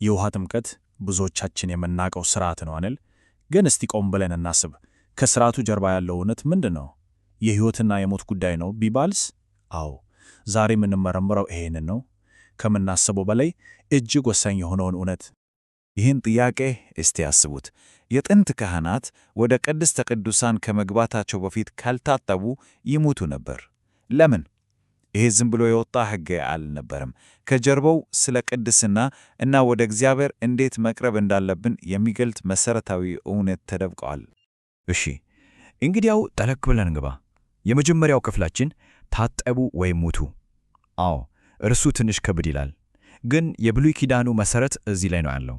የውሃ ጥምቀት ብዙዎቻችን የምናውቀው ሥርዓት ነው አይደል? ግን እስቲ ቆም ብለን እናስብ። ከሥርዓቱ ጀርባ ያለው እውነት ምንድን ነው? የሕይወትና የሞት ጉዳይ ነው ቢባልስ? አዎ፣ ዛሬ የምንመረምረው ይሄንን ነው። ከምናስበው በላይ እጅግ ወሳኝ የሆነውን እውነት። ይህን ጥያቄ እስቲ ያስቡት። የጥንት ካህናት ወደ ቅድስተ ቅዱሳን ከመግባታቸው በፊት ካልታጠቡ ይሞቱ ነበር። ለምን? ይሄ ዝም ብሎ የወጣ ሕግ አልነበረም። ከጀርባው ስለ ቅድስና እና ወደ እግዚአብሔር እንዴት መቅረብ እንዳለብን የሚገልጥ መሠረታዊ እውነት ተደብቀዋል። እሺ፣ እንግዲያው ጠለቅ ብለን እንግባ። የመጀመሪያው ክፍላችን ታጠቡ ወይም ሙቱ። አዎ፣ እርሱ ትንሽ ከብድ ይላል፣ ግን የብሉይ ኪዳኑ መሠረት እዚህ ላይ ነው ያለው።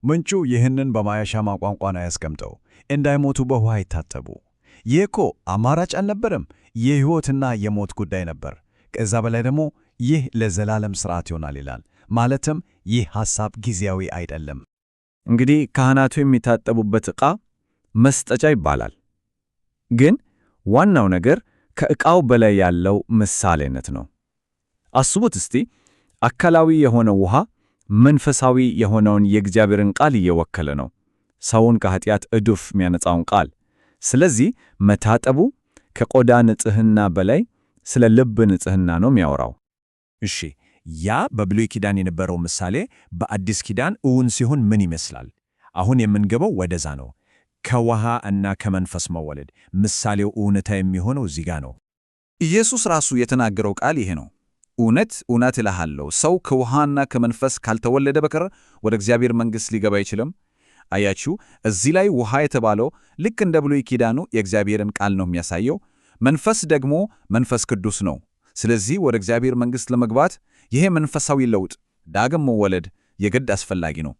ምንጩ ይህንን በማያሻማ ቋንቋ ነው ያስቀምጠው፣ እንዳይሞቱ በውሃ ይታጠቡ። ይህ እኮ አማራጭ አልነበረም፣ የሕይወትና የሞት ጉዳይ ነበር። ከዛ በላይ ደግሞ ይህ ለዘላለም ሥርዓት ይሆናል ይላል። ማለትም ይህ ሐሳብ ጊዜያዊ አይደለም። እንግዲህ ካህናቱ የሚታጠቡበት ዕቃ መስጠጫ ይባላል። ግን ዋናው ነገር ከዕቃው በላይ ያለው ምሳሌነት ነው። አስቡት እስቲ፣ አካላዊ የሆነው ውሃ መንፈሳዊ የሆነውን የእግዚአብሔርን ቃል እየወከለ ነው፣ ሰውን ከኃጢአት እድፍ የሚያነጻውን ቃል። ስለዚህ መታጠቡ ከቆዳ ንጽሕና በላይ ስለ ልብ ንጽሕና ነው የሚያወራው። እሺ፣ ያ በብሉይ ኪዳን የነበረው ምሳሌ በአዲስ ኪዳን እውን ሲሆን ምን ይመስላል? አሁን የምንገባው ወደዛ ነው። ከውሃ እና ከመንፈስ መወለድ ምሳሌው እውነታ የሚሆነው እዚህ ጋ ነው። ኢየሱስ ራሱ የተናገረው ቃል ይሄ ነው። እውነት እውነት እልሃለሁ፣ ሰው ከውሃና ከመንፈስ ካልተወለደ በቀር ወደ እግዚአብሔር መንግሥት ሊገባ አይችልም። አያችሁ፣ እዚህ ላይ ውሃ የተባለው ልክ እንደ ብሉይ ኪዳኑ የእግዚአብሔርን ቃል ነው የሚያሳየው። መንፈስ ደግሞ መንፈስ ቅዱስ ነው። ስለዚህ ወደ እግዚአብሔር መንግሥት ለመግባት ይሄ መንፈሳዊ ለውጥ ዳግም መወለድ የግድ አስፈላጊ ነው።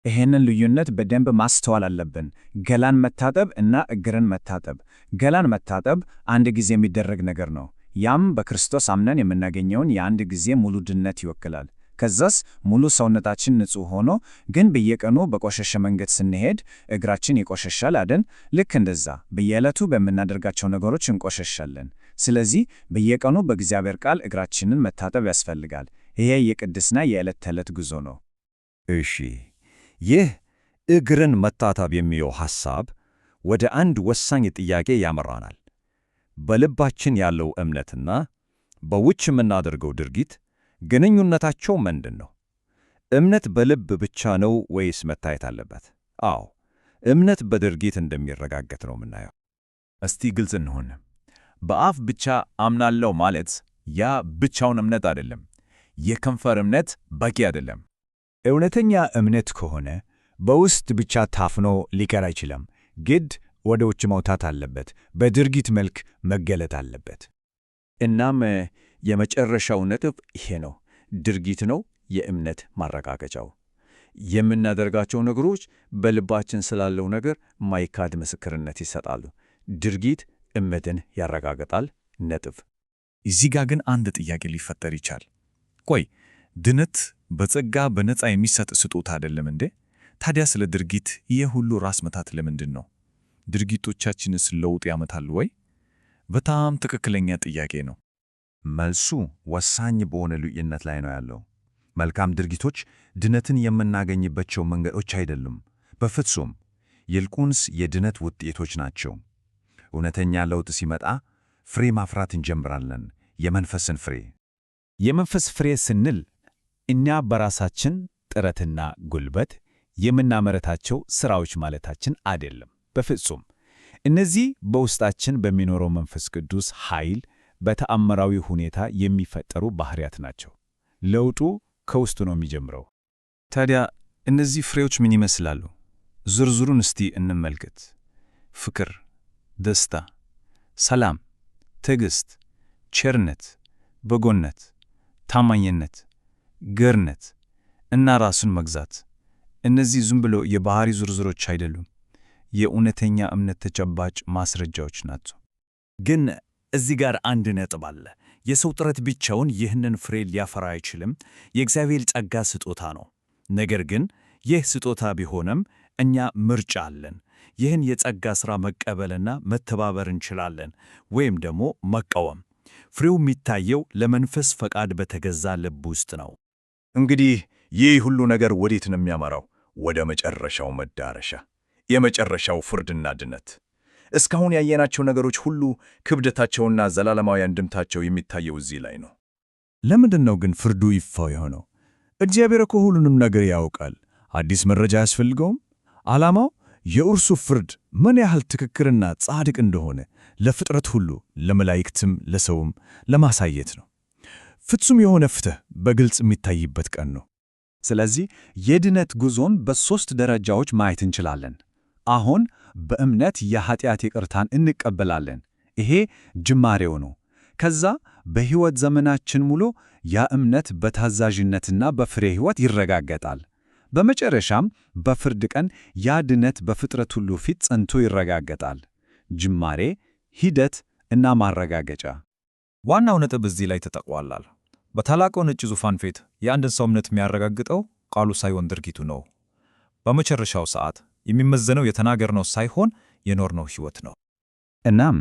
ይሄንን ልዩነት በደንብ ማስተዋል አለብን። ገላን መታጠብ እና እግርን መታጠብ። ገላን መታጠብ አንድ ጊዜ የሚደረግ ነገር ነው። ያም በክርስቶስ አምነን የምናገኘውን የአንድ ጊዜ ሙሉ ድነት ይወክላል። ከዛስ ሙሉ ሰውነታችን ንጹሕ ሆኖ ግን በየቀኑ በቆሸሸ መንገድ ስንሄድ እግራችን ይቆሸሻል አይደል? ልክ እንደዛ በየዕለቱ በምናደርጋቸው ነገሮች እንቆሸሻለን። ስለዚህ በየቀኑ በእግዚአብሔር ቃል እግራችንን መታጠብ ያስፈልጋል። ይሄ የቅድስና የዕለት ተዕለት ጉዞ ነው። እሺ፣ ይህ እግርን መታጠብ የሚለው ሐሳብ ወደ አንድ ወሳኝ ጥያቄ ያመራናል። በልባችን ያለው እምነትና በውጭ የምናደርገው ድርጊት ግንኙነታቸው ምንድን ነው? እምነት በልብ ብቻ ነው ወይስ መታየት አለበት? አዎ፣ እምነት በድርጊት እንደሚረጋገጥ ነው የምናየው። እስቲ ግልጽ እንሆን። በአፍ ብቻ አምናለሁ ማለት ያ ብቻውን እምነት አይደለም። የከንፈር እምነት በቂ አይደለም። እውነተኛ እምነት ከሆነ በውስጥ ብቻ ታፍኖ ሊቀር አይችልም። ግድ ወደ ውጭ መውጣት አለበት፣ በድርጊት መልክ መገለጥ አለበት። እናም የመጨረሻው ነጥብ ይሄ ነው። ድርጊት ነው የእምነት ማረጋገጫው። የምናደርጋቸው ነገሮች በልባችን ስላለው ነገር ማይካድ ምስክርነት ይሰጣሉ። ድርጊት እምነትን ያረጋግጣል። ነጥብ። እዚህ ጋር ግን አንድ ጥያቄ ሊፈጠር ይቻል። ቆይ ድነት በጸጋ በነፃ የሚሰጥ ስጦታ አይደለም እንዴ? ታዲያ ስለ ድርጊት ይህ ሁሉ ራስ መታት ለምንድን ነው? ድርጊቶቻችንስ ለውጥ ያመጣሉ ወይ? በጣም ትክክለኛ ጥያቄ ነው። መልሱ ወሳኝ በሆነ ልዩነት ላይ ነው ያለው። መልካም ድርጊቶች ድነትን የምናገኝባቸው መንገዶች አይደሉም፣ በፍጹም። ይልቁንስ የድነት ውጤቶች ናቸው። እውነተኛ ለውጥ ሲመጣ ፍሬ ማፍራት እንጀምራለን፣ የመንፈስን ፍሬ። የመንፈስ ፍሬ ስንል እኛ በራሳችን ጥረትና ጉልበት የምናመረታቸው ሥራዎች ማለታችን አይደለም፣ በፍጹም። እነዚህ በውስጣችን በሚኖረው መንፈስ ቅዱስ ኃይል በተአምራዊ ሁኔታ የሚፈጠሩ ባህሪያት ናቸው። ለውጡ ከውስጡ ነው የሚጀምረው። ታዲያ እነዚህ ፍሬዎች ምን ይመስላሉ? ዝርዝሩን እስቲ እንመልከት። ፍቅር፣ ደስታ፣ ሰላም፣ ትዕግሥት፣ ቸርነት፣ በጎነት፣ ታማኝነት፣ ገርነት እና ራሱን መግዛት። እነዚህ ዝም ብሎ የባህሪ ዝርዝሮች አይደሉም፣ የእውነተኛ እምነት ተጨባጭ ማስረጃዎች ናቸው። ግን እዚህ ጋር አንድ ነጥብ አለ። የሰው ጥረት ብቻውን ይህንን ፍሬ ሊያፈራ አይችልም። የእግዚአብሔር ጸጋ ስጦታ ነው። ነገር ግን ይህ ስጦታ ቢሆንም እኛ ምርጫ አለን። ይህን የጸጋ ሥራ መቀበልና መተባበር እንችላለን፣ ወይም ደግሞ መቃወም። ፍሬው የሚታየው ለመንፈስ ፈቃድ በተገዛ ልብ ውስጥ ነው። እንግዲህ ይህ ሁሉ ነገር ወዴት ነው የሚያመራው? ወደ መጨረሻው መዳረሻ፣ የመጨረሻው ፍርድና ድነት። እስካሁን ያየናቸው ነገሮች ሁሉ ክብደታቸውና ዘላለማዊ አንድምታቸው የሚታየው እዚህ ላይ ነው። ለምንድን ነው ግን ፍርዱ ይፋው የሆነው? እግዚአብሔር እኮ ሁሉንም ነገር ያውቃል። አዲስ መረጃ አያስፈልገውም? ዓላማው የእርሱ ፍርድ ምን ያህል ትክክልና ጻድቅ እንደሆነ ለፍጥረት ሁሉ፣ ለመላእክትም ለሰውም ለማሳየት ነው። ፍጹም የሆነ ፍትሕ በግልጽ የሚታይበት ቀን ነው። ስለዚህ የድነት ጉዞን በሦስት ደረጃዎች ማየት እንችላለን። አሁን በእምነት የኃጢአት ይቅርታን እንቀበላለን። ይሄ ጅማሬው ነው። ከዛ በሕይወት ዘመናችን ሙሉ ያ እምነት በታዛዥነትና በፍሬ ሕይወት ይረጋገጣል። በመጨረሻም በፍርድ ቀን ያ ድነት በፍጥረት ሁሉ ፊት ጸንቶ ይረጋገጣል። ጅማሬ፣ ሂደት እና ማረጋገጫ። ዋናው ነጥብ እዚህ ላይ ተጠቅሏል። በታላቁ ነጭ ዙፋን ፊት የአንድን ሰው እምነት የሚያረጋግጠው ቃሉ ሳይሆን ድርጊቱ ነው። በመጨረሻው ሰዓት የሚመዘነው የተናገርነው ሳይሆን የኖርነው ሕይወት ነው። እናም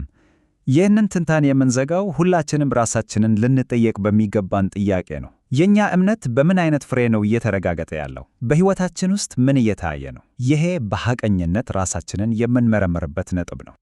ይህንን ትንታኔ የምንዘጋው ሁላችንም ራሳችንን ልንጠየቅ በሚገባን ጥያቄ ነው። የእኛ እምነት በምን አይነት ፍሬ ነው እየተረጋገጠ ያለው? በሕይወታችን ውስጥ ምን እየታየ ነው? ይሄ በሐቀኝነት ራሳችንን የምንመረምርበት ነጥብ ነው።